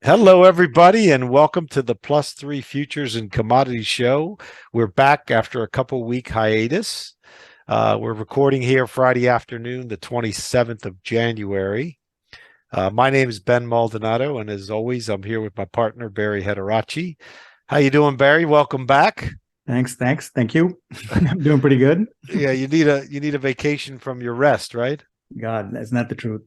Hello, everybody, and welcome to the Plus3 Futures and Commodities Show. We're back after a couple-week hiatus. We're recording here Friday afternoon, the 27th of January. My name is Ben Maldonado, and as always, I'm here with my partner, Barry Hederachi. How you doing, Barry? Welcome back. Thanks. Thank you. I'm doing pretty good. Yeah, you need a vacation from your rest, right? God, that's not the truth.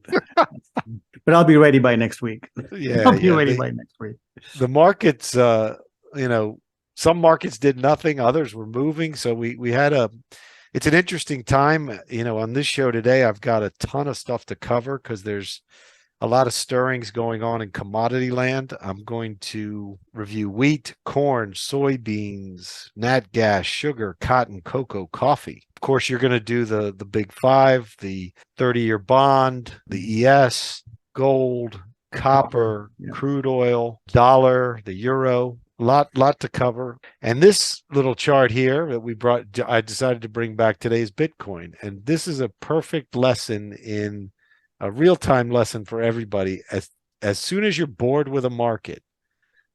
But I'll be ready by next week. Yeah, I'll be ready by next week. The markets, some markets did nothing, others were moving. So we had it's an interesting time. On this show today, I've got a ton of stuff to cover because there's a lot of stirrings going on in commodity land. I'm going to review wheat, corn, soybeans, nat gas, sugar, cotton, cocoa, coffee. Of course, you're going to do the big five, the 30-year bond, the ES, gold, copper, yeah. Crude oil, dollar, the euro. Lot to cover. And this little chart here that I decided to bring back today is Bitcoin. And this is a perfect lesson in a real-time lesson for everybody. As soon as you're bored with a market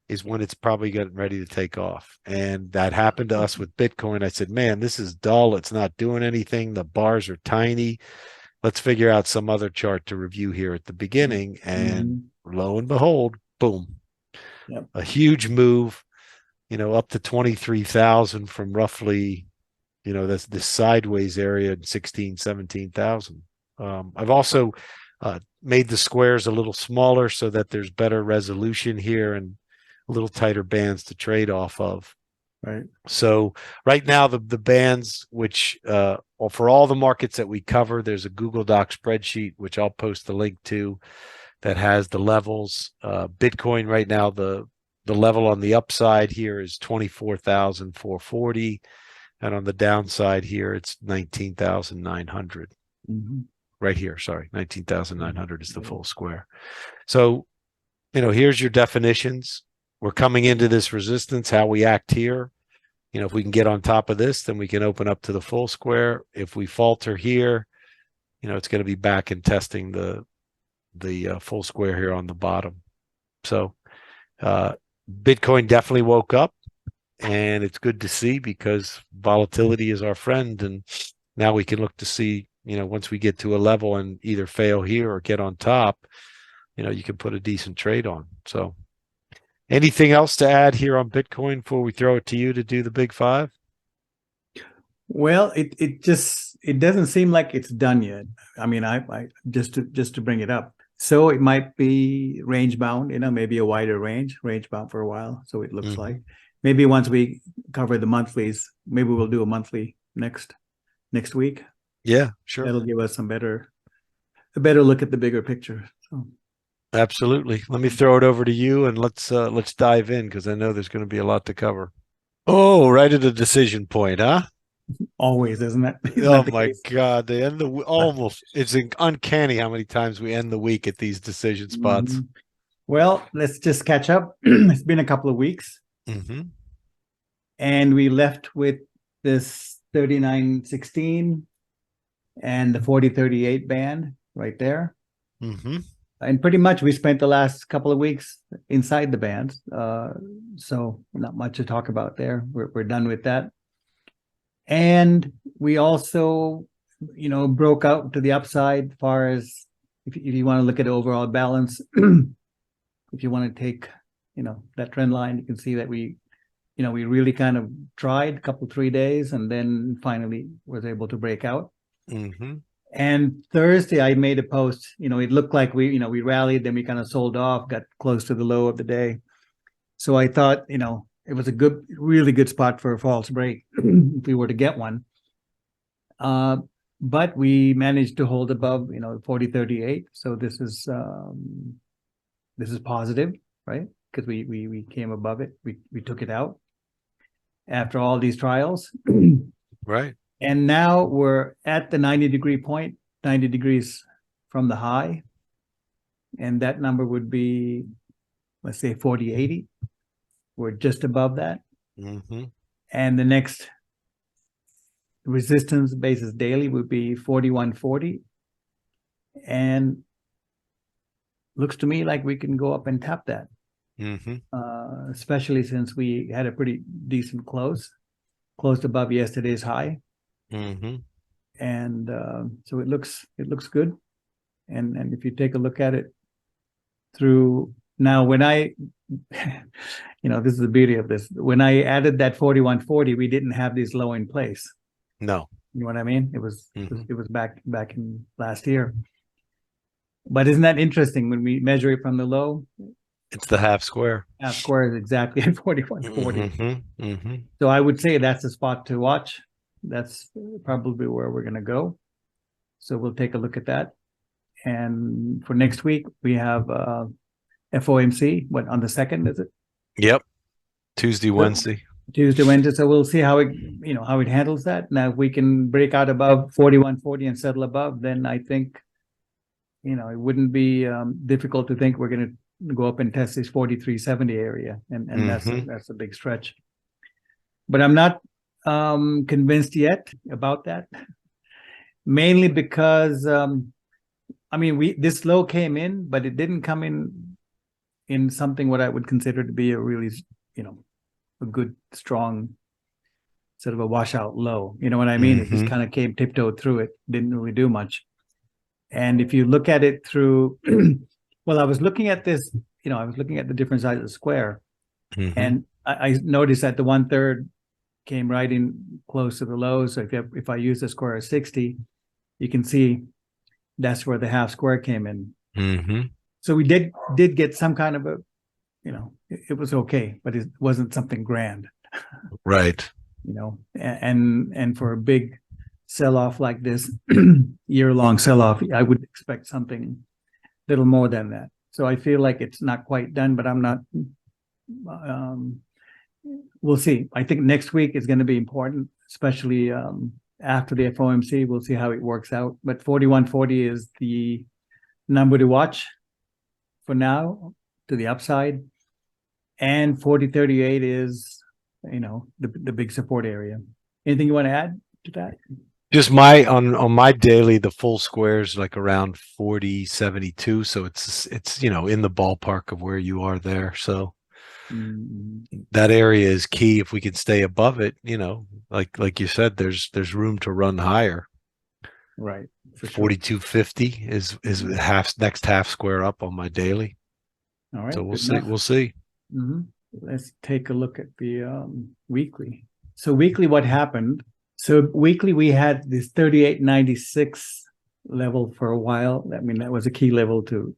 is when it's probably getting ready to take off. And that happened to us with Bitcoin. I said, man, this is dull. It's not doing anything. The bars are tiny. Let's figure out some other chart to review here at the beginning. And lo and behold, boom. Yep. A huge move, up to 23,000 from roughly, that's this sideways area in 16, 17,000. I've also made the squares a little smaller so that there's better resolution here and a little tighter bands to trade off of. Right. So right now, the bands, which for all the markets that we cover, there's a Google Doc spreadsheet, which I'll post the link to, that has the levels. Bitcoin right now, the level on the upside here is 24,440. And on the downside here, it's 19,900. Right here, sorry, 19,900 is the full square. So, here's your definitions. We're coming into this resistance, how we act here. If we can get on top of this, then we can open up to the full square. If we falter here, it's going to be back and testing the full square here on the bottom. So Bitcoin definitely woke up, and it's good to see because volatility is our friend. And now we can look to see, once we get to a level and either fail here or get on top, you can put a decent trade on. So anything else to add here on Bitcoin before we throw it to you to do the big five? Well, it doesn't seem like it's done yet. I mean, I just to bring it up. So it might be range bound, maybe a wider range bound for a while. So it looks like maybe once we cover the monthlies, maybe we'll do a monthly next week. Yeah, sure. That'll give us a better look at the bigger picture. So. Absolutely. Let me throw it over to you and let's dive in because I know there's going to be a lot to cover. Oh, right at a decision point, huh? Always, isn't it? Oh my God. They end it's uncanny how many times we end the week at these decision spots. Well, let's just catch up. It's been a couple of weeks. And we left with this 39.16 and the 40.38 band right there. And pretty much we spent the last couple of weeks inside the bands. So not much to talk about there. We're done with that. And we also, broke out to the upside as far as if you want to look at the overall balance, if you want to take, that trend line, you can see that we really kind of tried a couple, 3 days and then finally was able to break out. And Thursday, I made a post. It looked like we rallied, then we kind of sold off, got close to the low of the day. So I thought, it was a really good spot for a false break if we were to get one. But we managed to hold above, 40.38. So this is positive, right? Because we came above it. We took it out after all these trials. Right. And now we're at the 90-degree point, 90 degrees from the high. And that number would be, let's say, 40.80. We're just above that. And the next resistance basis daily would be 41.40. And looks to me like we can go up and tap that. especially since we had a pretty decent closed above yesterday's high. And so it looks good. And if you take a look at it through now, when I this is the beauty of this, when I added that 4140, we didn't have this low in place. No. You know what I mean? It was back in last year. But isn't that interesting when we measure it from the low? It's the half square. Half square is exactly at 4140. So I would say that's a spot to watch. That's probably where we're going to go. So we'll take a look at that. And for next week, we have FOMC. What, on the 2nd, is it? Yep. Tuesday, Wednesday. So we'll see how it handles that. Now, if we can break out above 4140 and settle above, then I think, it wouldn't be difficult to think we're going to go up and test this 4370 area. And that's a big stretch. But I'm not convinced yet about that. Mainly because, this low came in, but it didn't come in something what I would consider to be a really, a good, strong, sort of a washout low. You know what I mean? It just kind of came tiptoed through it, didn't really do much. And if you look at it through, well, I was looking at this, I was looking at the different sides of the square, and I noticed that the 1/3 came right in close to the low. So if I use the square of 60, you can see that's where the half square came in. So we did get some kind of a, it was okay, but it wasn't something grand. Right. And for a big sell-off like this, year-long sell-off, I would expect something little more than that. So I feel like it's not quite done, but I'm not, we'll see. I think next week is going to be important, especially after the FOMC. We'll see how it works out. But 4140 is the number to watch for now, to the upside. And 4038 is, the big support area. Anything you want to add to that? Just on my daily, the full square is like around 4072. So it's in the ballpark of where you are there. So that area is key. If we can stay above it, like you said, there's room to run higher. Right. 4250 is next half square up on my daily. All right. So we'll see. Let's take a look at the weekly. So weekly, what happened? So weekly, we had this 3896 level for a while. I mean, that was a key level to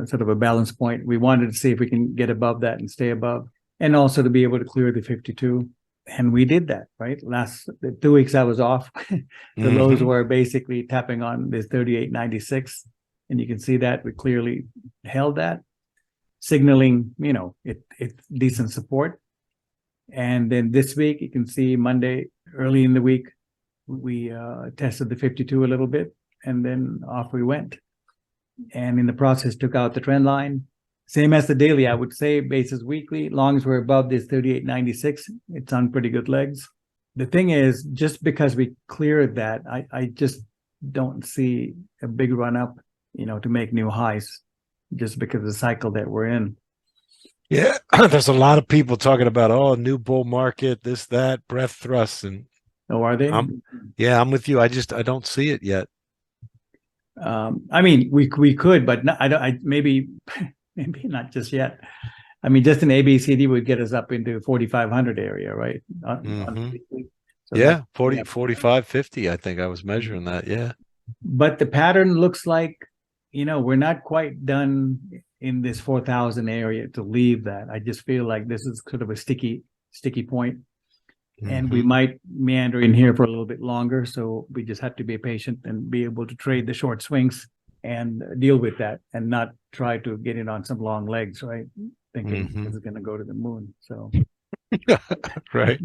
sort of a balance point. We wanted to see if we can get above that and stay above, and also to be able to clear the 52. And we did that, right? The 2 weeks I was off, the lows were basically tapping on this 3896. And you can see that we clearly held that, signaling, it's decent support. And then this week, you can see Monday, early in the week, we tested the 52 a little bit, and then off we went. And in the process, took out the trend line. Same as the daily, I would say, basis weekly, long as we're above this 3896, it's on pretty good legs. The thing is, just because we cleared that, I just don't see a big run up, to make new highs, just because of the cycle that we're in. Yeah, there's a lot of people talking about, new bull market, this, that, breath thrusts, and are they? I'm with you. I don't see it yet. We could, but maybe not just yet. I mean, just an ABCD would get us up into 4,500 area, right? So 45, 50. I think I was measuring that. Yeah. But the pattern looks like, we're not quite done in this 4,000 area to leave that. I just feel like this is sort of a sticky point. And we might meander in here for a little bit longer. So we just have to be patient and be able to trade the short swings and deal with that, and not try to get in on some long legs, right? Thinking this is going to go to the moon. So, right.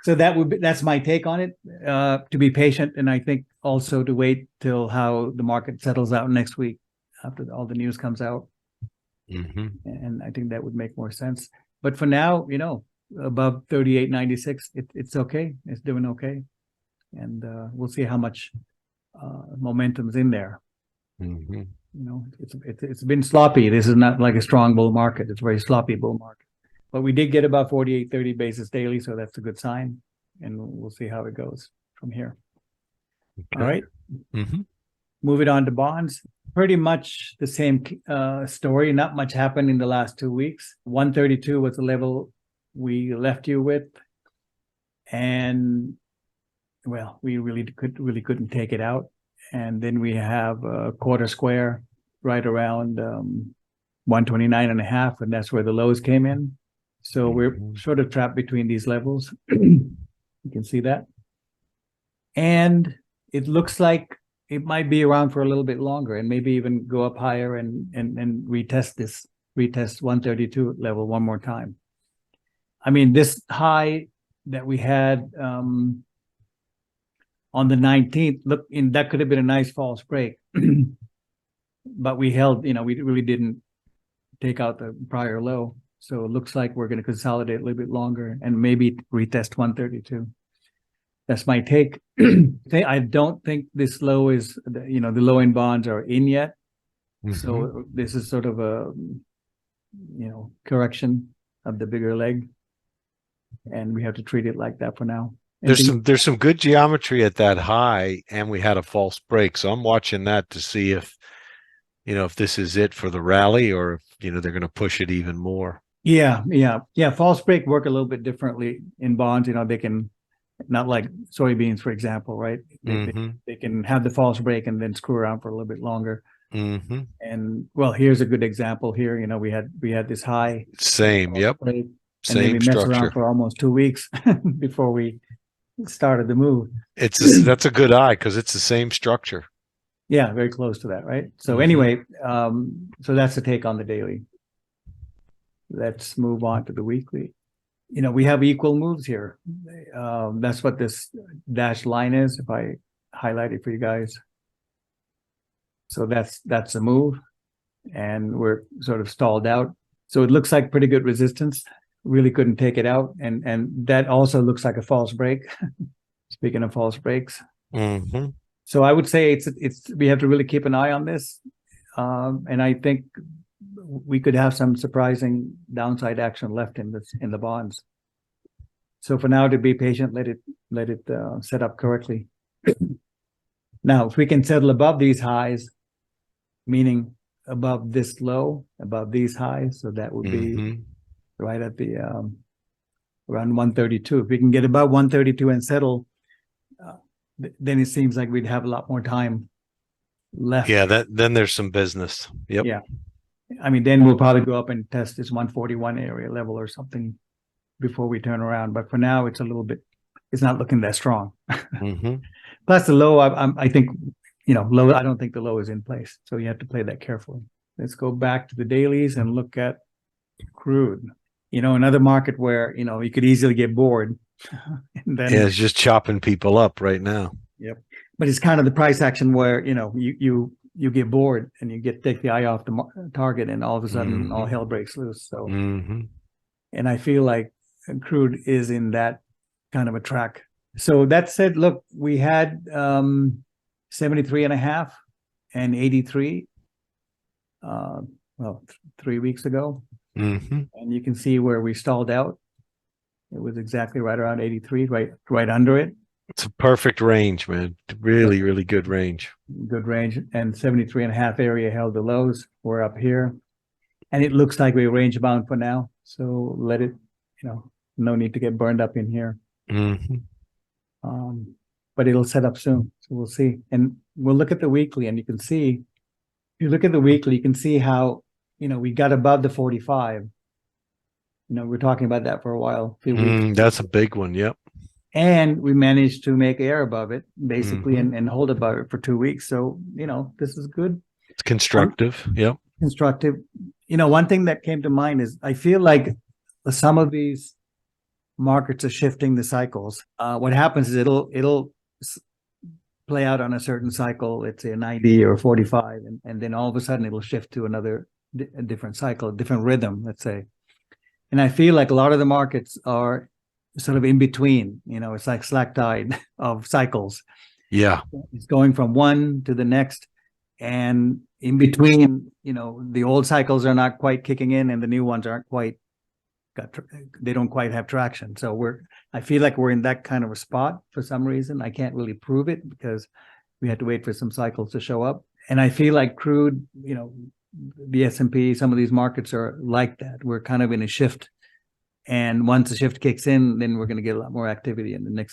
So that's my take on it. To be patient, and I think also to wait till how the market settles out next week after all the news comes out. And I think that would make more sense. But for now, above 3896, it's okay. It's doing okay, and we'll see how much momentum's in there. it's been sloppy. This is not like a strong bull market. It's a very sloppy bull market. But we did get about 48.30 basis daily, so that's a good sign. And we'll see how it goes from here. Okay. All right. Moving on to bonds. Pretty much the same story. Not much happened in the last 2 weeks. 132 was the level we left you with. And well, we really couldn't take it out. And then we have a quarter square right around 129.5, and that's where the lows came in. So we're sort of trapped between these levels. You can see that. And it looks like it might be around for a little bit longer and maybe even go up higher and retest 132 level one more time. I mean, this high that we had on the 19th, that could have been a nice false break. But we held, we really didn't take out the prior low. So it looks like we're going to consolidate a little bit longer and maybe retest 132. That's my take. I don't think this low is, the low end bonds are in yet. So this is sort of a, correction of the bigger leg. And we have to treat it like that for now. There's some good geometry at that high, and we had a false break. So I'm watching that to see if this is it for the rally, or if they're going to push it even more. Yeah. False break work a little bit differently in bonds. They can, not like soybeans, for example, right? They can have the false break and then screw around for a little bit longer. And well, here's a good example here. We had this high. Same. Yep. Break, same and then we messed structure around for almost 2 weeks before we started the move. That's a good eye because it's the same structure. Yeah, very close to that, right? So anyway, so that's the take on the daily. Let's move on to the weekly. We have equal moves here. That's what this dashed line is. If I highlight it for you guys. So that's a move, and we're sort of stalled out. So it looks like pretty good resistance. Really couldn't take it out, and that also looks like a false break. Speaking of false breaks, so I would say it's we have to really keep an eye on this, and I think we could have some surprising downside action left in the bonds. So for now, to be patient, let it set up correctly. Now, if we can settle above these highs, meaning above this low, above these highs, so that would be right at the around 132. If we can get above 132 and settle, then it seems like we'd have a lot more time left. Yeah, then there's some business. Yep. Yeah. I mean, then we'll probably go up and test this 141 area level or something before we turn around. But for now, it's not looking that strong. Plus the low, I think, low, I don't think the low is in place. So you have to play that carefully. Let's go back to the dailies and look at crude. Another market where, you could easily get bored. And then, it's just chopping people up right now. Yep. But it's kind of the price action where, you get bored and you take the eye off the target, and all of a sudden all hell breaks loose. So, and I feel like crude is in that kind of a track. So that said, look, we had 73.5 and 83, 3 weeks ago. And you can see where we stalled out. It was exactly right around 83, right under it. It's a perfect range, man. Really, really good range. Good range. And 73.5 area held the lows. We're up here. And it looks like we're range bound for now. So let it, no need to get burned up in here. But it'll set up soon. So we'll see. And we'll look at the weekly, and you can see, if you look at the weekly, you can see how, we got above the 45. We're talking about that for a while. That's a big one. Yep. And we managed to make air above it, basically, and hold above it for 2 weeks. So, this is good. It's constructive. Yep. Constructive. One thing that came to mind is I feel like some of these markets are shifting the cycles. What happens is it'll play out on a certain cycle, let's say a 90 or 45, and then all of a sudden it'll shift to a different cycle, a different rhythm, let's say. And I feel like a lot of the markets are sort of in between, it's like slack tide of cycles. Yeah. It's going from one to the next. And in between, the old cycles are not quite kicking in and the new ones aren't quite they don't quite have traction. So I feel like we're in that kind of a spot for some reason. I can't really prove it because we had to wait for some cycles to show up. And I feel like crude, the S&P, some of these markets are like that. We're kind of in a shift. And once the shift kicks in, then we're going to get a lot more activity in the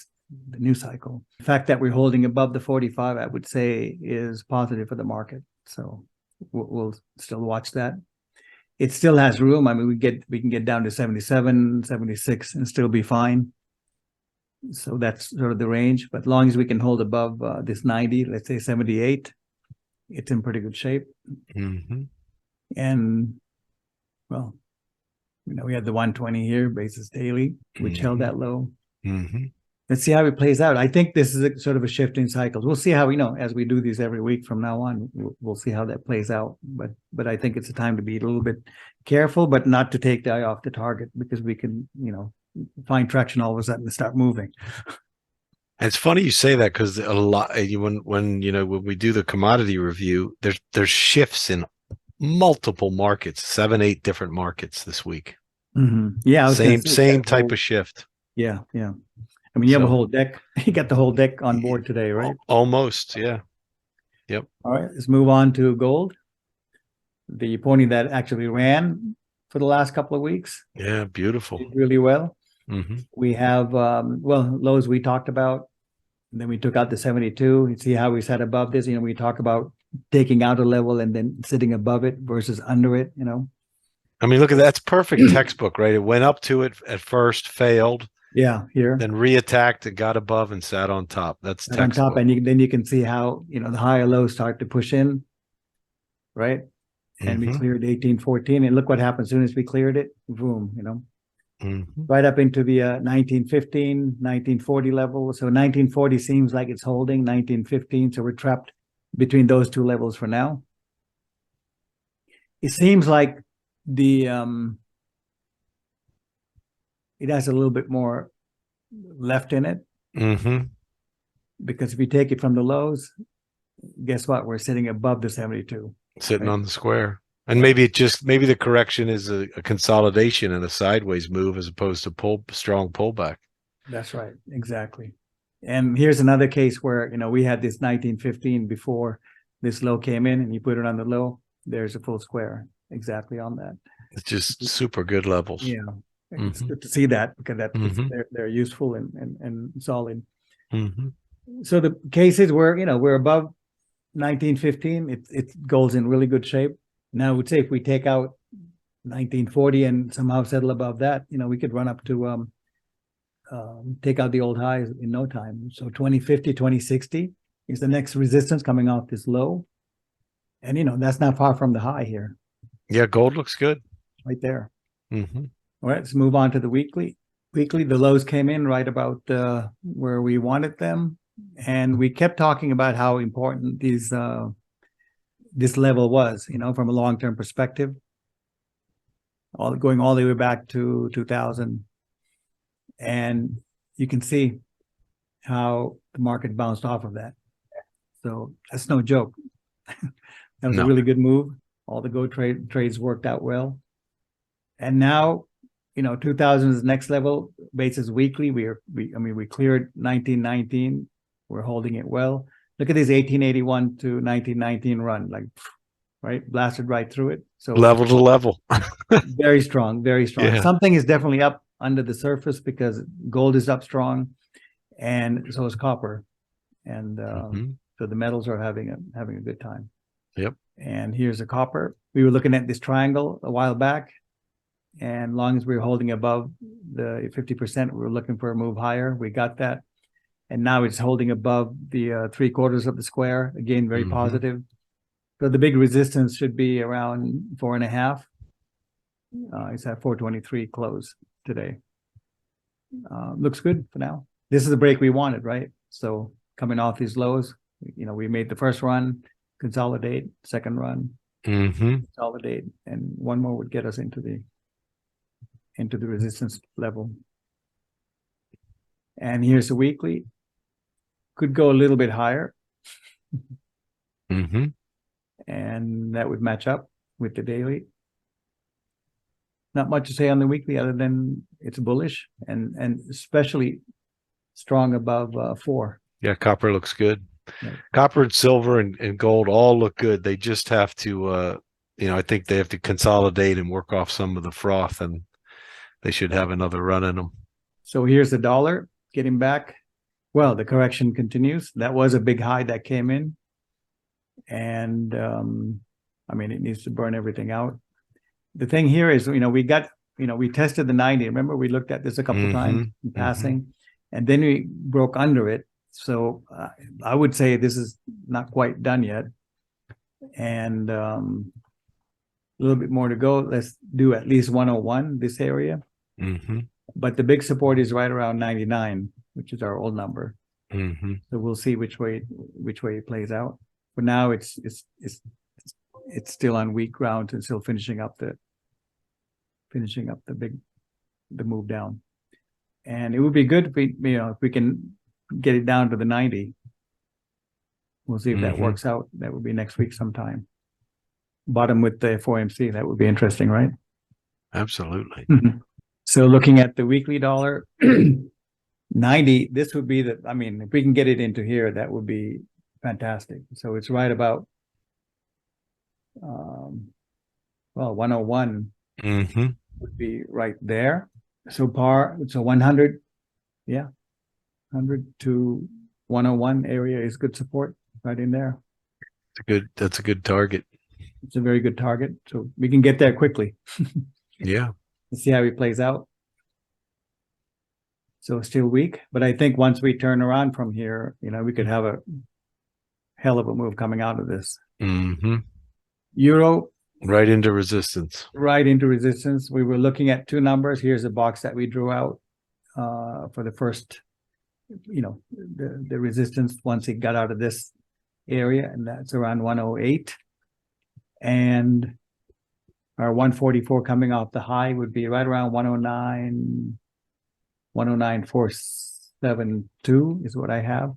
new cycle. The fact that we're holding above the 45, I would say, is positive for the market. So we'll still watch that. It still has room. I mean, we can get down to 77, 76 and still be fine. So that's sort of the range. But as long as we can hold above this 90, let's say 78, it's in pretty good shape. And, well, we had the 120 here, basis daily, which held that low. Let's see how it plays out. I think this is sort of a shift in cycles. We'll see how, as we do these every week from now on, we'll see how that plays out. But I think it's a time to be a little bit careful, but not to take the eye off the target, because we can, find traction all of a sudden and start moving. And it's funny you say that, because a lot when we do the commodity review, there's shifts in multiple markets, 7-8 different markets this week. Yeah, same type of shift. Yeah. I mean, you have a whole deck. You got the whole deck on board today, right? Almost, yeah. Yep. All right, let's move on to gold. The pony that actually ran for the last couple of weeks. Yeah, beautiful. Did really well. We have, lows we talked about. And then we took out the 72. You see how we sat above this. We talk about taking out a level and then sitting above it versus under it, I mean, look at that. That's perfect textbook, right? It went up to it at first, failed. Yeah, here. Then reattacked and got above and sat on top. That's textbook. On top, and then you can see how, the higher lows start to push in, right? And we cleared 1814, and look what happened as soon as we cleared it. Boom, right up into the 1915, 1940 level. So 1940 seems like it's holding 1915. So we're trapped between those two levels for now. It seems like it has a little bit more left in it. Because if you take it from the lows, guess what? We're sitting above the 72. Sitting on the square. And maybe the correction is a consolidation and a sideways move as opposed to strong pullback. That's right. Exactly. And here's another case where, we had this 1915 before this low came in, and you put it on the low, there's a full square exactly on that. It's just super good levels. Yeah. It's good to see that, because they're useful and solid. So the cases where, we're above 1915, it goes in really good shape. Now, I would say if we take out 1940 and somehow settle above that, we could run up to take out the old highs in no time. So 2050, 2060 is the next resistance coming off this low. And, that's not far from the high here. Yeah, gold looks good. Right there. All right, let's move on to the weekly. Weekly, the lows came in right about where we wanted them. And we kept talking about how important this level was, from a long-term perspective, going all the way back to 2000. And you can see how the market bounced off of that. So that's no joke. That was a really good move. All the go trades worked out well. And now, 2000 is the next level, basis weekly. We cleared 1919. We're holding it well. Look at this 1881 to 1919 run, right? Blasted right through it. So level to level. Very strong, very strong. Yeah. Something is definitely up under the surface, because gold is up strong, and so is copper. And so the metals are having a good time. Yep. And here's a copper. We were looking at this triangle a while back, and as long as we were holding above the 50%, we were looking for a move higher. We got that. And now it's holding above the 3/4 of the square. Again, very positive. So the big resistance should be around 4.5. It's at 423 close today. Looks good for now. This is the break we wanted, right? So coming off these lows, we made the first run, consolidate, second run, consolidate, and one more would get us into the resistance level. And here's the weekly. Could go a little bit higher. and that would match up with the daily. Not much to say on the weekly other than it's bullish and especially strong above 4. Yeah, copper looks good. Right. Copper and silver and gold all look good. They just have to, I think they have to consolidate and work off some of the froth, and they should have another run in them. So here's the dollar getting back. Well, the correction continues. That was a big high that came in. And it needs to burn everything out. The thing here is, we tested the 90. Remember, we looked at this a couple times in passing, and then we broke under it. So I would say this is not quite done yet. And a little bit more to go. Let's do at least 101, this area. But the big support is right around 99, which is our old number. So we'll see which way it plays out. For now, it's still on weak ground and still finishing up the move down. And it would be good if we can get it down to the 90. We'll see if that works out. That would be next week sometime. Bottom with the FOMC, that would be interesting, right? Absolutely. So looking at the weekly dollar, 90, this would be if we can get it into here, that would be fantastic. So it's right about 101 would be right there. So 100, 100 to 101 area is good support right in there. That's a good target. It's a very good target. So we can get there quickly. Yeah. Let's see how he plays out. So still weak, but I think once we turn around from here, we could have a hell of a move coming out of this. Euro. Right into resistance. Right into resistance. We were looking at 2 numbers. Here's a box that we drew out for the first, the resistance once it got out of this area, and that's around 108. And our 144 coming off the high would be right around 109, 109,472 is what I have.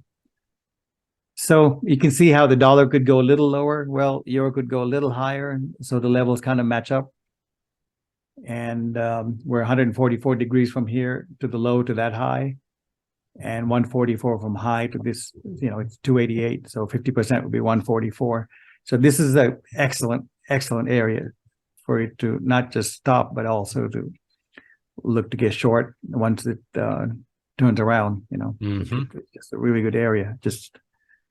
So you can see how the dollar could go a little lower. Well, euro could go a little higher. So the levels kind of match up. And we're 144 degrees from here to the low to that high. And 144 from high to this, it's 288. So 50% would be 144. So this is an excellent area for it to not just stop, but also to look to get short once it turns around. It's just a really good area.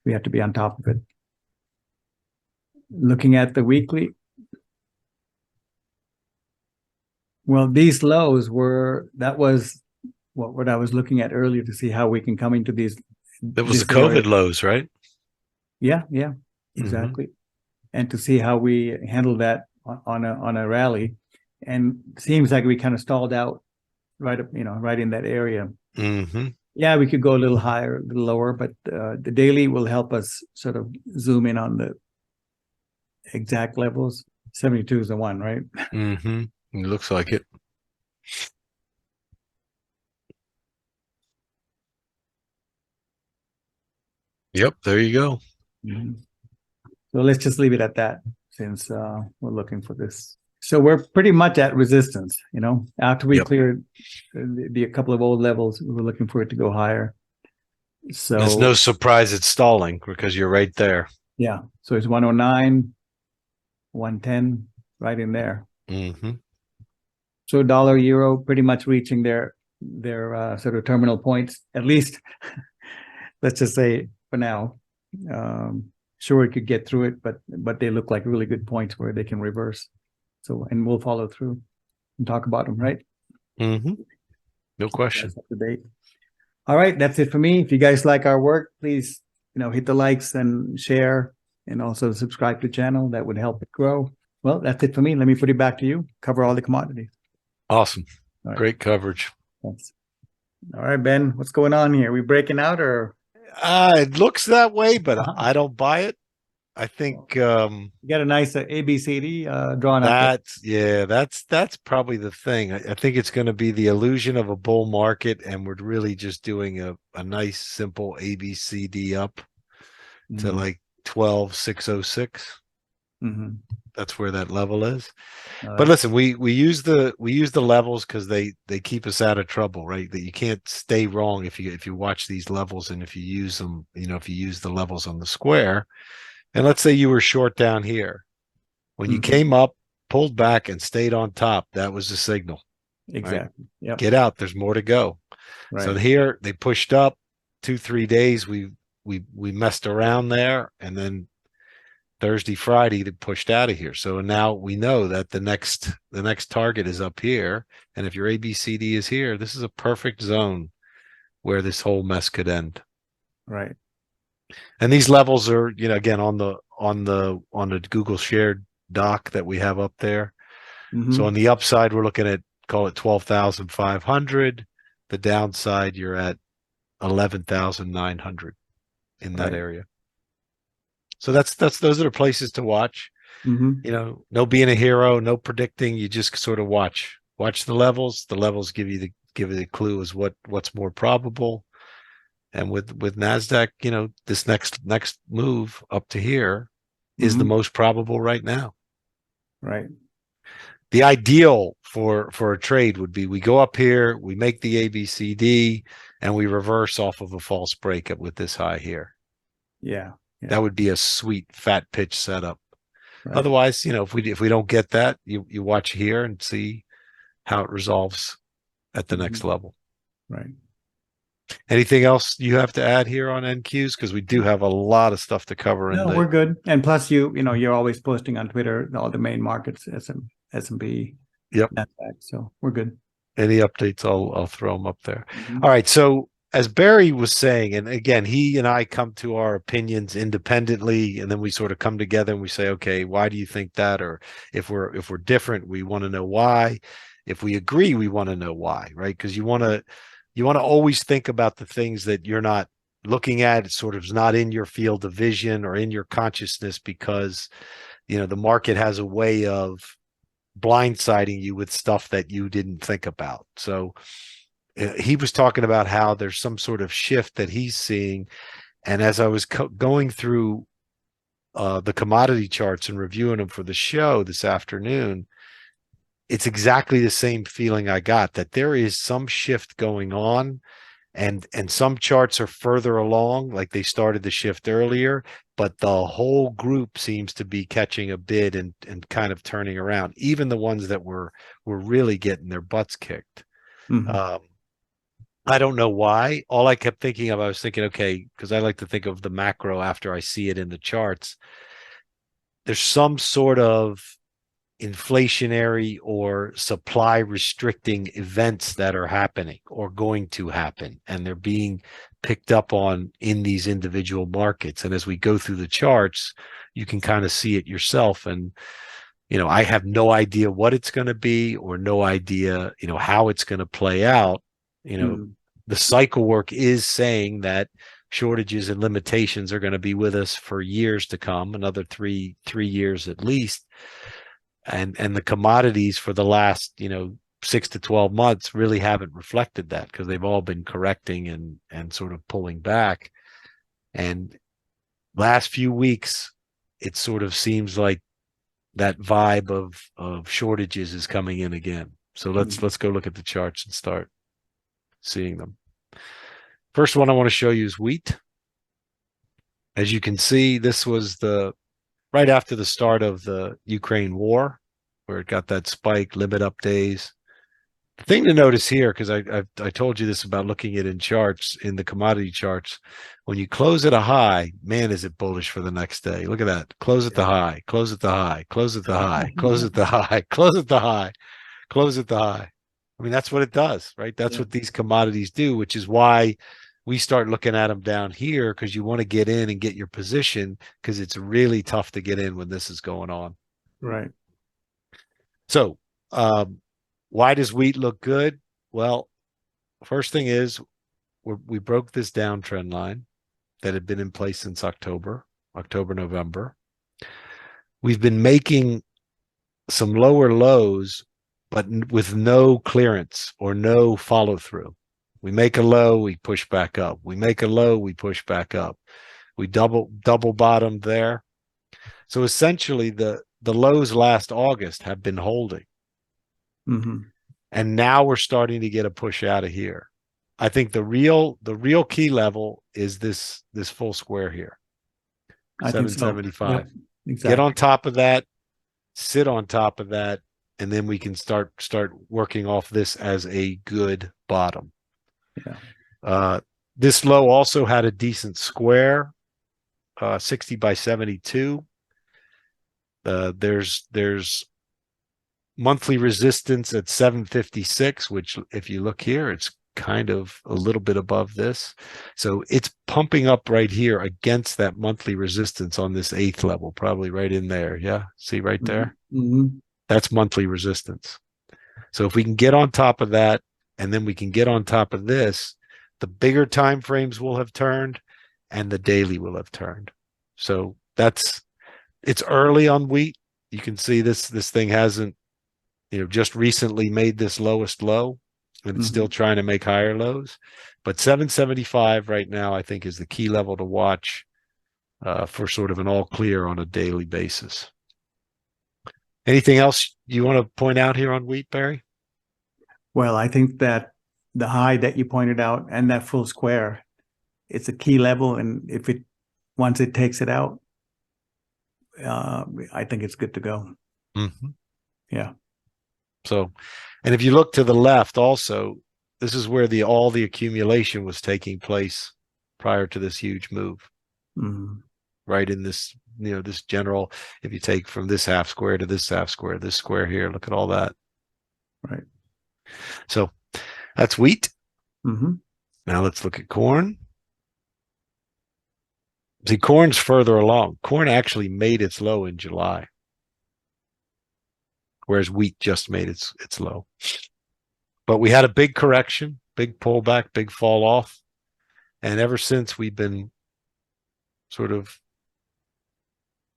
We have to be on top of it. Looking at the weekly. Well, these lows that was what I was looking at earlier to see how we can come into these. That was the COVID lows, right? Yeah, exactly. And to see how we handle that on a rally. And seems like we kind of stalled out right in that area. Yeah, we could go a little higher, a little lower, but the daily will help us sort of zoom in on the exact levels. 72 is the one, right? It looks like it. Yep, there you go. So let's just leave it at that since we're looking for this. So we're pretty much at resistance, after we cleared the couple of old levels, we were looking for it to go higher. So there's no surprise it's stalling because you're right there. Yeah. So it's 109, 110, right in there. So dollar euro pretty much reaching their sort of terminal points, at least let's just say for now. Sure, it could get through it, but they look like really good points where they can reverse. So, and we'll follow through and talk about them, right? No question. That's up to date. All right, that's it for me. If you guys like our work, please, hit the likes and share, and also subscribe to the channel. That would help it grow. Well, that's it for me. Let me put it back to you. Cover all the commodities. Awesome. Right. Great coverage. Thanks. All right, Ben, what's going on here? We breaking out or? It looks that way, but I don't buy it. I think you got a nice ABCD drawn up. That's probably the thing. I think it's going to be the illusion of a bull market, and we're really just doing a nice simple ABCD up to like 12,606. Mhm. That's where that level is. All But right. listen, we use the levels because they keep us out of trouble, right? That you can't stay wrong if you watch these levels, and if you use them, if you use the levels on the square. And let's say you were short down here. When you Mhm. came up, pulled back, and stayed on top, that was the signal, right? Exactly. Yep. Get out. There's more to go. So Right. here they pushed up 2, 3 days. We messed around there, and then Thursday, Friday, they pushed out of here. So now we know that the next target is up here. And if your ABCD is here, this is a perfect zone where this whole mess could end. Right. And these levels are, again on the Google shared doc that we have up there. So on Mhm. the upside, we're looking at, call it 12,500. The downside, you're at 11,900 in that Right. area. So that's those are the places to watch. Mhm. No being a hero, no predicting. You just sort of watch the levels. The levels give you the clue as what's more probable. And with Nasdaq, this next move up to here is the Mhm. most probable right now. Right. The ideal for a trade would be we go up here, we make the ABCD, and we reverse off of a false break up with this high here. Yeah. That Yeah. would be a sweet fat pitch setup. Right. Otherwise, if we don't get that, you watch here and see how it resolves at the next Mhm. level. Right. Anything else you have to add here on NQs? Because we do have a lot of stuff to cover in No, the. we're good. And plus, you're always posting on Twitter all the main markets, S&P, Yep. Nasdaq. So we're good. Any updates, I'll throw them up there. All Mhm. right. So as Barry was saying, and again, he and I come to our opinions independently, and then we sort of come together and we say, okay, why do you think that? Or if we're different, we want to know why. If we agree, we want to know why, right? Because you want to always think about the things that you're not looking at. It sort of is not in your field of vision or in your consciousness, because the market has a way of blindsiding you with stuff that you didn't think about. So he was talking about how there's some sort of shift that he's seeing. And as I was going through the commodity charts and reviewing them for the show this afternoon, it's exactly the same feeling I got, that there is some shift going on, and some charts are further along, like they started the shift earlier, but the whole group seems to be catching a bid and kind of turning around, even the ones that were really getting their butts kicked. Mhm. um, I don't know why. All I kept thinking of, I was thinking, okay, because I like to think of the macro after I see it in the charts. There's some sort of inflationary or supply restricting events that are happening or going to happen, and they're being picked up on in these individual markets. And as we go through the charts, you can kind of see it yourself. And I have no idea what it's going to be, or no idea how it's going to play out. you know Mhm. the cycle work is saying that shortages and limitations are going to be with us for years to come, another three years at least. And the commodities for the last 6 to 12 months really haven't reflected that, because they've all been correcting and sort of pulling back. And last few weeks, it sort of seems like that vibe of shortages is coming in again. So let's Mhm. let's go look at the charts and start seeing them. First one I want to show you is wheat. As you can see, this was the right after the start of the Ukraine war, where it got that spike, limit up days. The thing to notice here, because I told you this about looking at in charts, in the commodity charts, when you close at a high, man, is it bullish for the next day. Look at that. Close at the high, close at the high, close at the high, close at the high, close at the high, close at the high. I mean, that's what it does, right? That's Yeah. what these commodities do, which is why we start looking at them down here, because you want to get in and get your position, because it's really tough to get in when this is going on. Right. So, why does wheat look good? Well, first thing is we broke this downtrend line that had been in place since October, November. We've been making some lower lows, but with no clearance or no follow through. We make a low, we push back up. We make a low, we push back up. We double bottomed there. So essentially the lows last August have been holding. Mm-hmm. And now we're starting to get a push out of here. I think the real key level is this full square here. I think so. 775. Yep, Get on exactly. top of that, sit on top of that, and then we can start working off this as a good bottom. Yeah. Uh, this low also had a decent square, 60 by 72. There's monthly resistance at 756, which if you look here, it's kind of a little bit above this. So it's pumping up right here against that monthly resistance on this 8th level, probably right in there. Yeah. See right there? Mm-hmm. That's monthly resistance. So if we can get on top of that, and then we can get on top of this, the bigger time frames will have turned and the daily will have turned. So it's early on wheat. You can see this thing hasn't, just recently made this lowest low, and it's still Mm-hmm. trying to make higher lows. But 775 right now, I think, is the key level to watch for sort of an all clear on a daily basis. Anything else you want to point out here on wheat, Barry? Well, I think that the high that you pointed out and that full square, it's a key level, and if it once it takes it out, I think it's good to go. Mm-hmm. Yeah. So, and if you look to the left, also, this is where all the accumulation was taking place prior to this huge move. Mm-hmm. Right in this, this general. If you take from this half square to this half square, this square here, look at all that. Right. So that's wheat. Mm-hmm. Now let's look at corn. See, corn's further along. Corn actually made its low in July, whereas wheat just made its low. But we had a big correction, big pullback, big fall off. And ever since we've been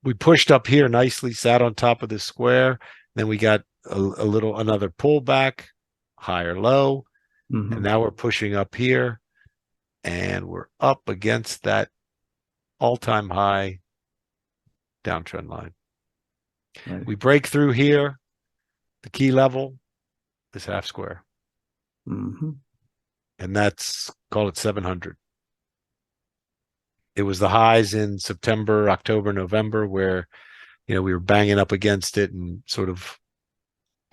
we pushed up here nicely, sat on top of this square. Then we got another pullback, higher low. Mm-hmm. And now we're pushing up here and we're up against that all-time high downtrend line. Right. We break through here, the key level is half square. Mm-hmm. And that's, call it 700. It was the highs in September, October, November, where, we were banging up against it and sort of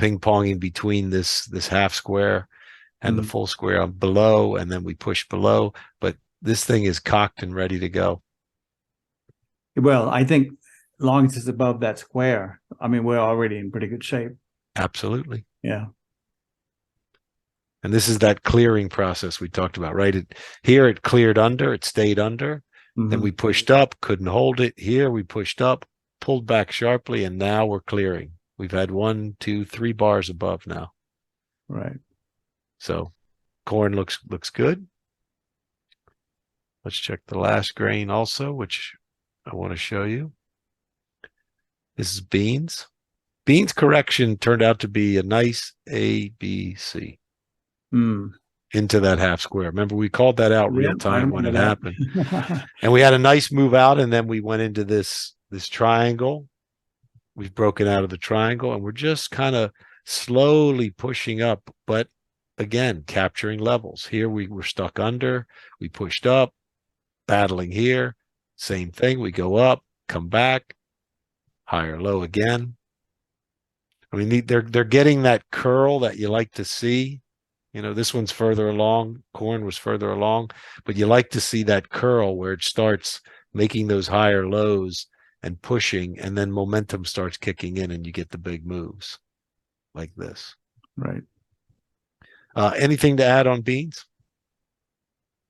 ping-ponging between this half square and the Mm-hmm. full square below, and then we push below. But this thing is cocked and ready to go. Well, I think long as it's above that square, I mean, we're already in pretty good shape. Absolutely. Yeah. And this is that clearing process we talked about, right? Here it cleared under, it stayed under. Mm-hmm. Then we pushed up, couldn't hold it. Here we pushed up, pulled back sharply, and now we're clearing. We've had 1, 2, 3 bars above now. Right. So corn looks good. Let's check the last grain also, which I want to show you. This is beans. Beans correction turned out to be a nice ABC into that half square. Remember, we called that out real time when it happened. And we had a nice move out, and then we went into this triangle. We've broken out of the triangle, and we're just kind of slowly pushing up, but again, capturing levels. Here we were stuck under, we pushed up, battling here. Same thing. We go up, come back, higher low again. I mean, they're getting that curl that you like to see. This one's further along. Corn was further along, but you like to see that curl where it starts making those higher lows and pushing, and then momentum starts kicking in, and you get the big moves like this. Right. Anything to add on beans?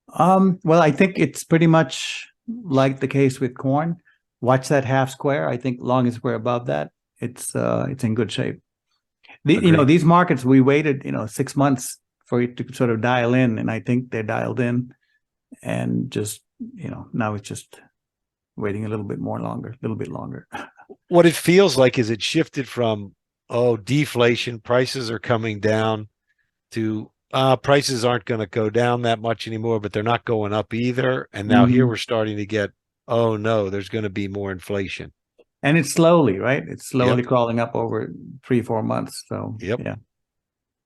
Well, I think it's pretty much like the case with corn. Watch that half square. I think long as we're above that, it's in good shape. These markets, we waited 6 months for it to sort of dial in, and I think they're dialed in, and just now it's just waiting a little bit longer. What it feels like is it shifted from deflation, prices are coming down, to prices aren't going to go down that much anymore, but they're not going up either. And now here we're starting to get, oh no, there's going to be more inflation. And it's slowly, right? It's slowly Yep. crawling up over 3-4 months. So Yep. yeah.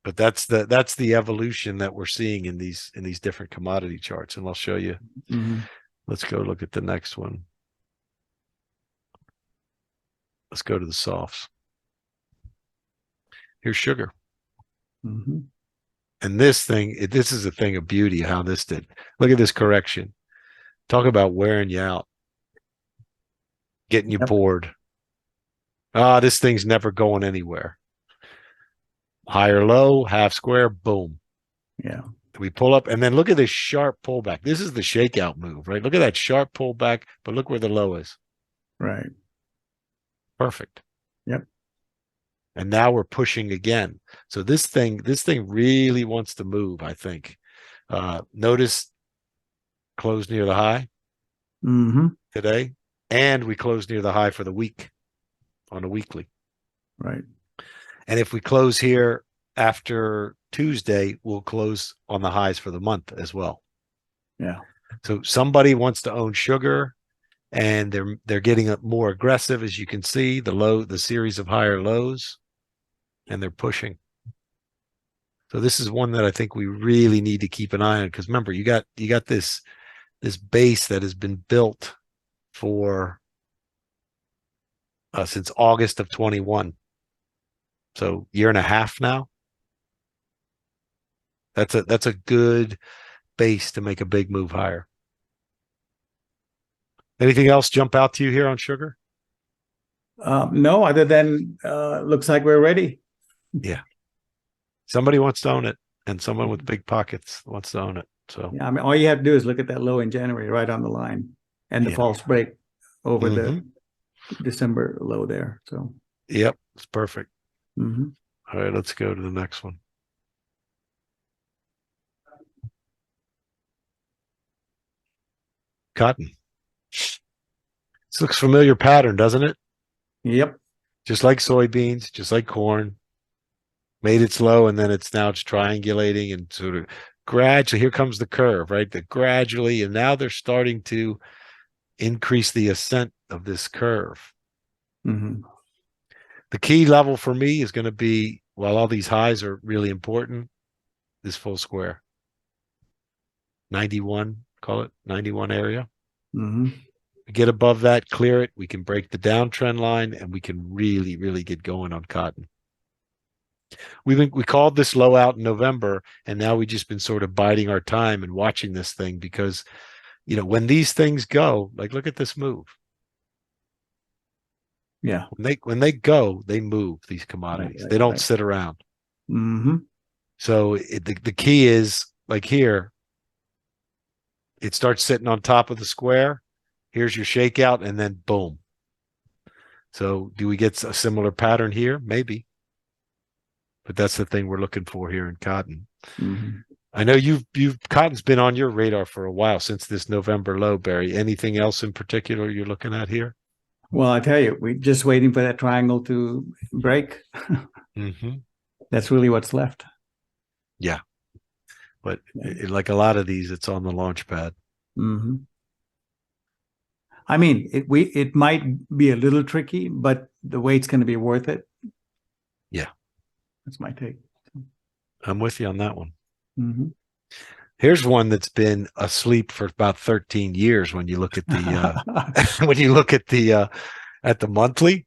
But that's the evolution that we're seeing in these different commodity charts. And I'll show you. Mhm. Let's go look at the next one. Let's go to the softs. Here's sugar. Mhm. And this is a thing of beauty, how this did. Look at this correction. Talk about wearing you out, getting you Yep. bored. This thing's never going anywhere. Higher low, half square, boom. Yeah. We pull up, and then look at this sharp pullback. This is the shakeout move, right? Look at that sharp pullback, but look where the low is. Right. Perfect. Yep. And now we're pushing again. So this thing really wants to move, I think. Notice close near the high Mhm. today, and we close near the high for the week on a weekly. Right. And if we close here after Tuesday, we'll close on the highs for the month as well. Yeah. So somebody wants to own sugar, and they're getting more aggressive, as you can see, the series of higher lows, and they're pushing. So this is one that I think we really need to keep an eye on, because remember, you got this base that has been built for since August of 21. So year and a half now. That's a good base to make a big move higher. Anything else jump out to you here on sugar? No, other than looks like we're ready. Yeah. Somebody wants to own it, and someone with big pockets wants to own it. So Yeah, I mean, all you have to do is look at that low in January, right on the line, and the yeah. false break over Mm-hmm. the December low there. So Yep, it's perfect. mhm. All right, let's go to the next one. Cotton. This looks familiar pattern, doesn't it? Yep. Just like soybeans, just like corn. Made its low, and then it's now just triangulating and sort of gradually. Here comes the curve, right? The gradually, and now they're starting to increase the ascent of this curve. Mhm. The key level for me is going to be, while all these highs are really important, this full square. 91, call it 91 area. Mhm. We get above that, clear it, we can break the downtrend line, and we can really, really get going on cotton. We called this low out in November, and now we've just been sort of biding our time and watching this thing, because when these things go, like look at this move. Yeah. When they go, they move, these Right. commodities. Right. They don't Right. sit around. Mhm. So the key is, like here, it starts sitting on top of the square. Here's your shakeout, and then boom. So do we get a similar pattern here? Maybe. But that's the thing we're looking for here in cotton. Mhm. I know cotton's been on your radar for a while, since this November low, Barry. Anything else in particular you're looking at here? Well, I tell you, we're just waiting for that triangle to break. Mm-hmm. That's really what's left. Yeah. But Yeah. like a lot of these, it's on the launch pad. Mhm. I mean, it might be a little tricky, but the wait's going to be worth it. Yeah. That's my take. I'm with you on that one. Mhm. Here's one that's been asleep for about 13 years when you look at the when you look at the monthly.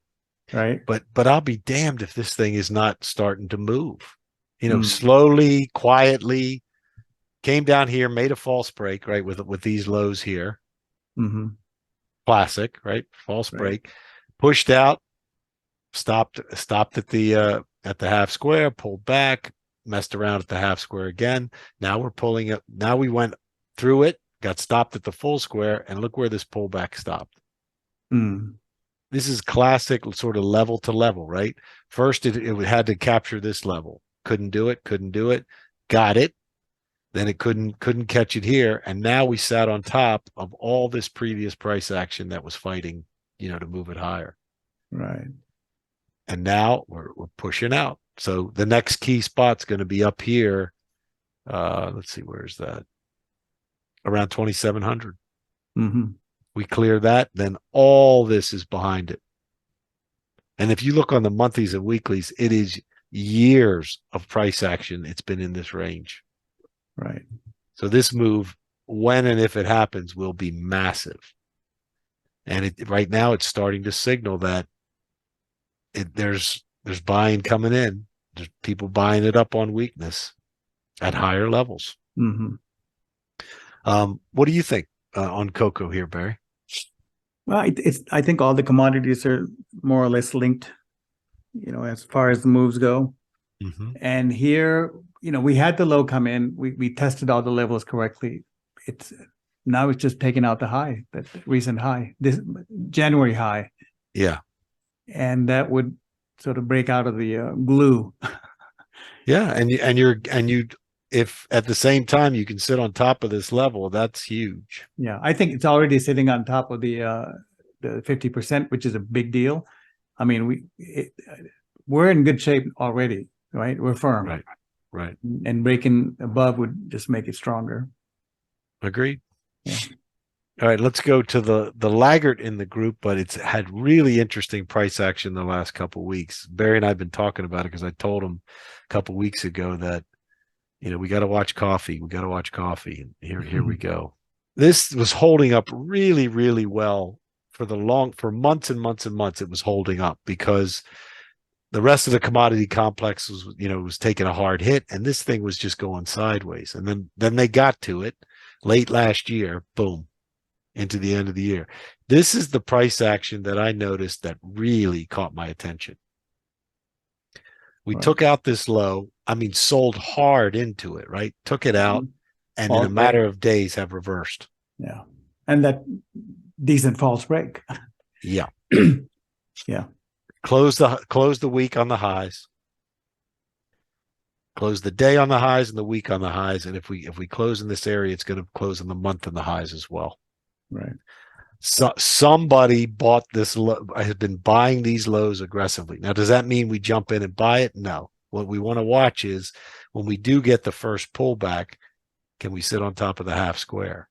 Right. But I'll be damned if this thing is not starting to move. Mm. Slowly, quietly came down here, made a false break, right, with these lows here. Mhm. Classic, right? False Right. break. Pushed out, stopped at the half square, pulled back, messed around at the half square again. Now we're pulling it. Now we went through it, got stopped at the full square, and look where this pullback stopped. Mm. This is classic sort of level to level, right? First, it had to capture this level. Couldn't do it. Got it. Then it couldn't catch it here. And now we sat on top of all this previous price action that was fighting, to move it higher. Right. And now we're pushing out. So the next key spot's going to be up here. Let's see, where's that? Around 2,700. Mhm. We clear that, then all this is behind it. And if you look on the monthlies and weeklies, it is years of price action. It's been in this range. Right. So this move, when and if it happens, will be massive. And right now it's starting to signal that there's buying coming in. There's people buying it up on weakness at higher levels. Mm-hmm. What do you think on cocoa here, Barry? Well, I think all the commodities are more or less linked, as far as the moves go. Mm-hmm. And here, we had the low come in. We tested all the levels correctly. Now it's just taking out the high, that recent high, this January high. Yeah. And that would sort of break out of the glue. Yeah, and you if at the same time you can sit on top of this level, that's huge. Yeah, I think it's already sitting on top of the 50%, which is a big deal. I mean, we're in good shape already, right? We're firm. Right. And breaking above would just make it stronger. Agreed. Yeah. All right, let's go to the laggard in the group, but it's had really interesting price action the last couple of weeks. Barry and I have been talking about it because I told him a couple of weeks ago that we got to watch coffee. We got to watch coffee. And here we go. This was holding up really, really well for months and months and months. It was holding up because the rest of the commodity complex was taking a hard hit, and this thing was just going sideways. And then they got to it late last year, boom, into the end of the year. This is the price action that I noticed that really caught my attention. We took out this low, sold hard into it, right? Took it out, and in a matter of days have reversed. Yeah. And that decent false break. Yeah. Yeah. Close the week on the highs. Close the day on the highs and the week on the highs. And if we close in this area, it's going to close in the month on the highs as well. Right. So somebody bought this has been buying these lows aggressively. Now, does that mean we jump in and buy it? No. What we want to watch is when we do get the first pullback, can we sit on top of the half square?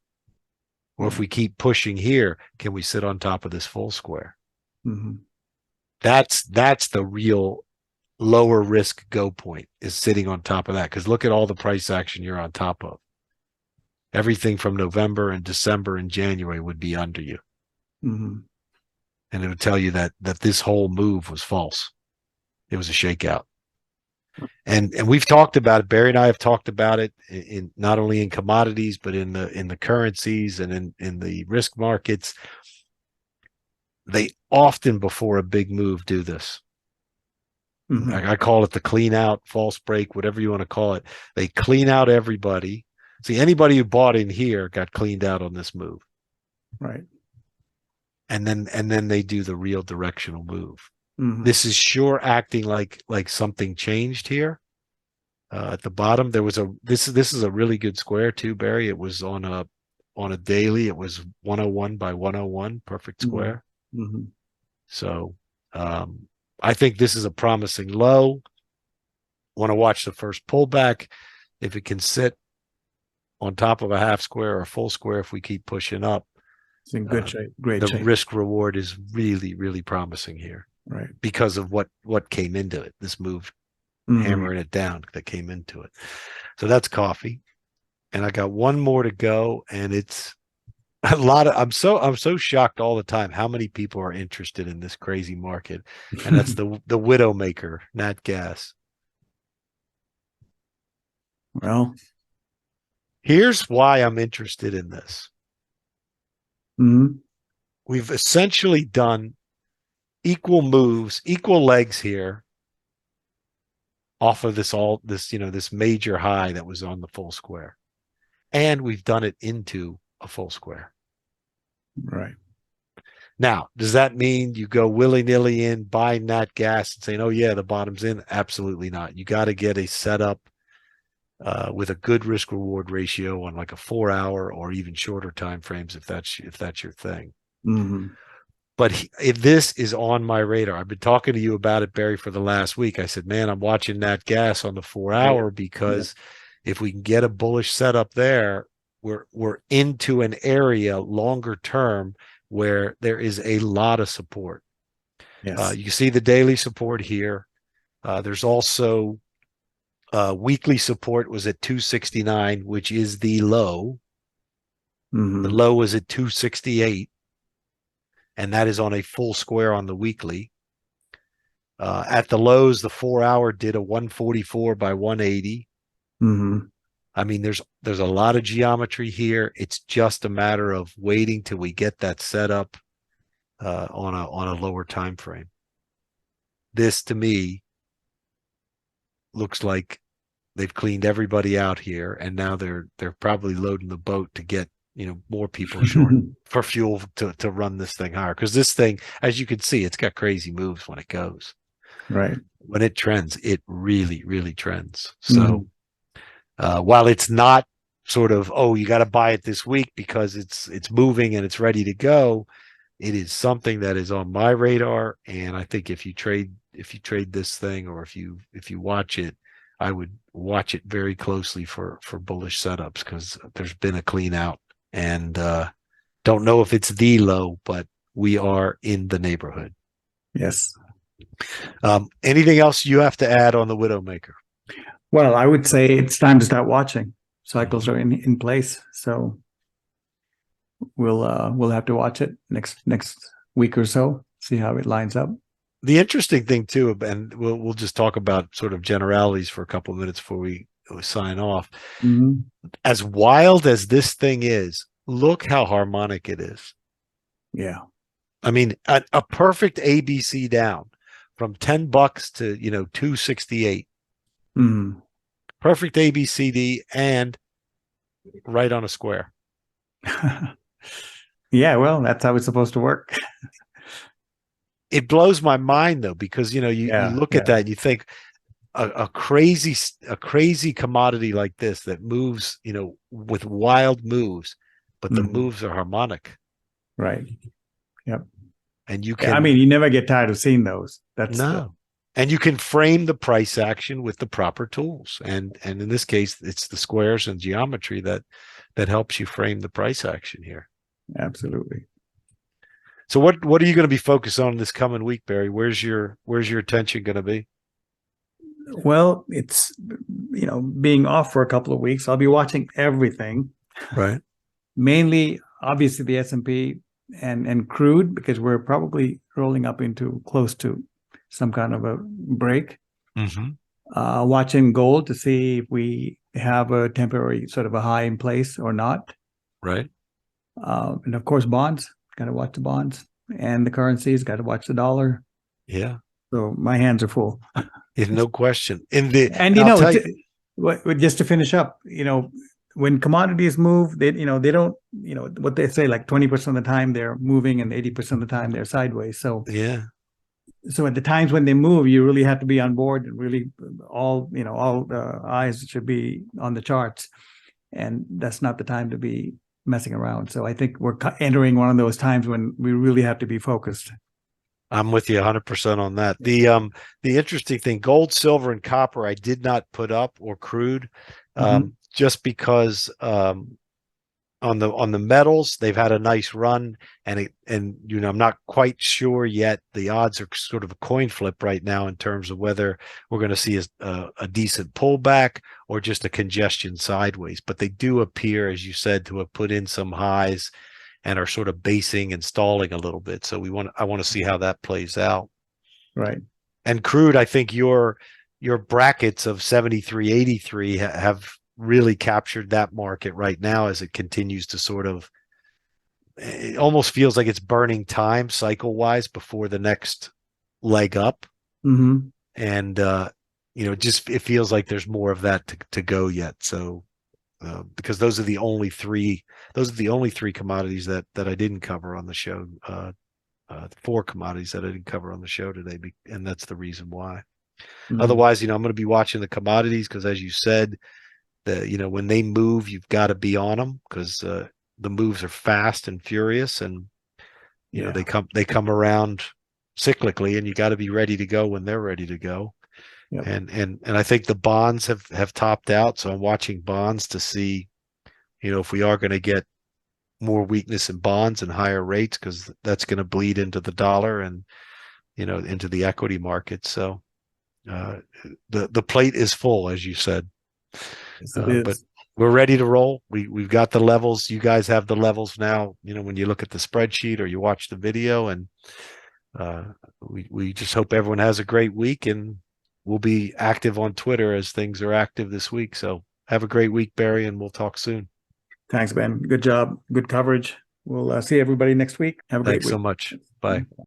Or if we keep pushing here, can we sit on top of this full square? Mm-hmm. That's the real lower risk go point, is sitting on top of that. Because look at all the price action you're on top of. Everything from November and December and January would be under you. Mm-hmm. And it would tell you that this whole move was false. It was a shakeout. And we've talked about it. Barry and I have talked about it in not only in commodities, but in the currencies and in the risk markets. They often, before a big move, do this. Mm-hmm. I call it the clean out, false break, whatever you want to call it. They clean out everybody. See, anybody who bought in here got cleaned out on this move. Right. And then they do the real directional move. Mm-hmm. This is sure acting like something changed here. At the bottom, there was this is a really good square too, Barry. It was on a daily. It was 101 by 101, perfect square. Mm-hmm. So I think this is a promising low. Want to watch the first pullback. If it can sit on top of a half square or a full square, if we keep pushing up, it's in good shape. Great shape. The risk reward is really, really promising here. Right. Because of what came into it. This move, hammering it down, that came into it. So that's coffee. And I got one more to go, and it's a lot of I'm so shocked all the time how many people are interested in this crazy market. And that's the Widowmaker, nat gas. Well, here's why I'm interested in this. Mm-hmm. We've essentially done equal moves, equal legs here off of this major high that was on the full square. And we've done it into a full square. Right. Now, does that mean you go willy-nilly in, buy nat gas and saying, oh yeah, the bottom's in? Absolutely not. You got to get a setup with a good risk reward ratio on like a 4-hour or even shorter time frames if that's your thing. Mm-hmm. But this is on my radar. I've been talking to you about it, Barry, for the last week. I said, man, I'm watching nat gas on the 4-hour because if we can get a bullish setup there, we're into an area longer term where there is a lot of support. Yes. You see the daily support here. There's also weekly support was at 269, which is the low. The Mm-hmm. low was at 268, and that is on a full square on the weekly. At the lows, the 4 hour did a 144 by 180. Mm-hmm. I mean, there's a lot of geometry here. It's just a matter of waiting till we get that set up on a lower time frame. This to me looks like they've cleaned everybody out here, and now they're probably loading the boat to get more people short for fuel to run this thing higher. Because this thing, as you can see, it's got crazy moves when it goes. Right. When it trends, it really, really trends. Mm-hmm. So while it's not sort of, oh, you got to buy it this week because it's moving and it's ready to go, it is something that is on my radar. And I think if you trade this thing, or if you watch it, I would watch it very closely for bullish setups, because there's been a clean out, and don't know if it's the low, but we are in the neighborhood. Yes. Anything else you have to add on the Widowmaker? Well, I would say it's time to start watching. Cycles are in place, so we'll have to watch it next week or so, see how it lines up. The interesting thing too, and we'll just talk about sort of generalities for a couple of minutes before we sign off. Mm-hmm. As wild as this thing is, look how harmonic it is. Yeah. I mean, a perfect ABC down from $10 to 268. Mm-hmm. Perfect ABCD and right on a square. Yeah, well, that's how it's supposed to work. It blows my mind though, because you look at that and you think a crazy commodity like this that moves, with wild moves, but the moves are harmonic. Right. Yep. And you I can mean, you never get tired of seeing those. and you can frame the price action with the proper tools. And in this case, it's the squares and geometry that helps you frame the price action here. Absolutely. So what are you going to be focused on this coming week, Barry? Where's your attention going to be? Well, it's being off for a couple of weeks. I'll be watching everything. Right. Mainly, obviously, the S&P and crude, because we're probably rolling up into close to some kind of a break. Mm-hmm. Watching gold to see if we have a temporary sort of a high in place or not. Right. And of course, bonds. Got to watch the bonds and the currencies. Got to watch the dollar. Yeah. So my hands are full. No question. Just to finish up, when commodities move, they don't, what they say, like 20% of the time they're moving and 80% of the time they're sideways. So yeah. So at the times when they move, you really have to be on board, and really all eyes should be on the charts, and that's not the time to be messing around. So I think we're entering one of those times when we really have to be focused. I'm with you 100% on that. The interesting thing, gold, silver, and copper, I did not put up, or crude, just because on the metals they've had a nice run, and I'm not quite sure yet. The odds are sort of a coin flip right now in terms of whether we're going to see a decent pullback or just a congestion sideways. But they do appear, as you said, to have put in some highs and are sort of basing and stalling a little bit. So I want to see how that plays out. Right. And crude, I think your brackets of 73, 83 have really captured that market right now, as it continues to sort of, it almost feels like it's burning time cycle wise before the next leg up. Mm-hmm. And it feels like there's more of that to go yet. So because those are the only three commodities that I didn't cover on the show. 4 commodities that I didn't cover on the show today, and that's the reason why. Mm-hmm. Otherwise, I'm going to be watching the commodities, because as you said, when they move, you've got to be on them, because the moves are fast and furious, and they come around cyclically, and you got to be ready to go when they're ready to go. Yep. And I think the bonds have topped out, so I'm watching bonds to see, if we are going to get more weakness in bonds and higher rates, because that's going to bleed into the dollar, and into the equity market. So the plate is full, as you said. Yes, it is. But we're ready to roll. We've got the levels. You guys have the levels now, when you look at the spreadsheet or you watch the video, and we just hope everyone has a great week, and we'll be active on Twitter as things are active this week. So have a great week, Barry, and we'll talk soon. Thanks, Ben. Good job. Good coverage. We'll see everybody next week. Have a great Thanks week. so much. Bye.